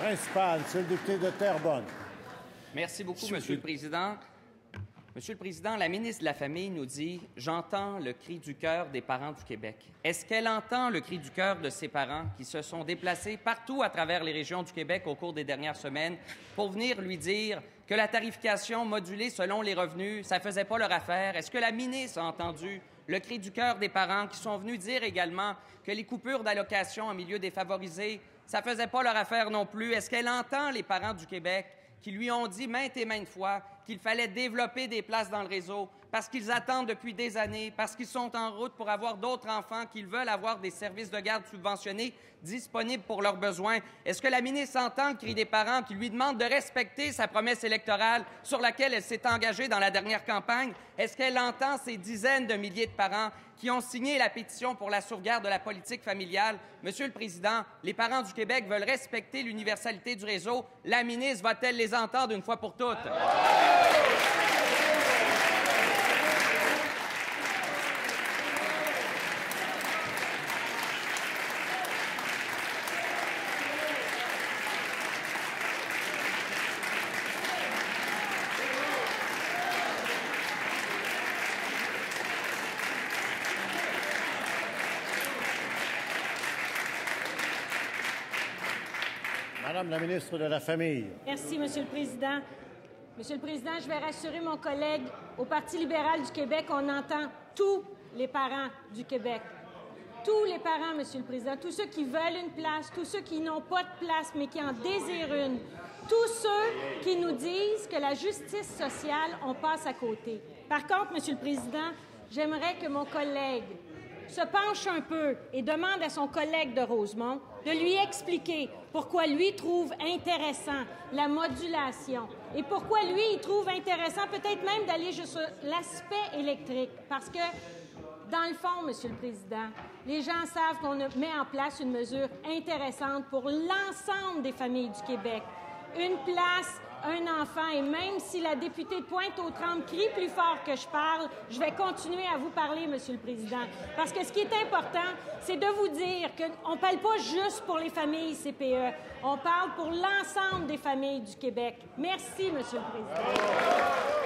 Principal, Monsieur le député de Terrebonne. Merci beaucoup, Monsieur le Président. Monsieur le Président, la ministre de la Famille nous dit « J'entends le cri du cœur des parents du Québec ». Est-ce qu'elle entend le cri du cœur de ces parents qui se sont déplacés partout à travers les régions du Québec au cours des dernières semaines pour venir lui dire que la tarification modulée selon les revenus, ça ne faisait pas leur affaire? Est-ce que la ministre a entendu le cri du cœur des parents qui sont venus dire également que les coupures d'allocations en milieu défavorisé, ça ne faisait pas leur affaire non plus? Est-ce qu'elle entend les parents du Québec qui lui ont dit maintes et maintes fois qu'il fallait développer des places dans le réseau parce qu'ils attendent depuis des années, parce qu'ils sont en route pour avoir d'autres enfants, qu'ils veulent avoir des services de garde subventionnés disponibles pour leurs besoins? Est-ce que la ministre entend le cri des parents qui lui demandent de respecter sa promesse électorale sur laquelle elle s'est engagée dans la dernière campagne? Est-ce qu'elle entend ces dizaines de milliers de parents qui ont signé la pétition pour la sauvegarde de la politique familiale? Monsieur le Président, les parents du Québec veulent respecter l'universalité du réseau. La ministre va-t-elle les entendre une fois pour toutes? Madame la ministre de la Famille. Merci, Monsieur le Président. Monsieur le Président, je vais rassurer mon collègue. Au Parti libéral du Québec, on entend tous les parents du Québec. Tous les parents, Monsieur le Président. Tous ceux qui veulent une place, tous ceux qui n'ont pas de place, mais qui en désirent une. Tous ceux qui nous disent que la justice sociale, on passe à côté. Par contre, Monsieur le Président, j'aimerais que mon collègue se penche un peu et demande à son collègue de Rosemont de lui expliquer pourquoi lui trouve intéressant la modulation et pourquoi lui, il trouve intéressant peut-être même d'aller jusqu'à l'aspect électrique. Parce que, dans le fond, Monsieur le Président, les gens savent qu'on met en place une mesure intéressante pour l'ensemble des familles du Québec. Une place, un enfant, et même si la députée de Pointe-aux-Trembles crie plus fort que je parle, je vais continuer à vous parler, Monsieur le Président. Parce que ce qui est important, c'est de vous dire qu'on ne parle pas juste pour les familles CPE, on parle pour l'ensemble des familles du Québec. Merci, Monsieur le Président.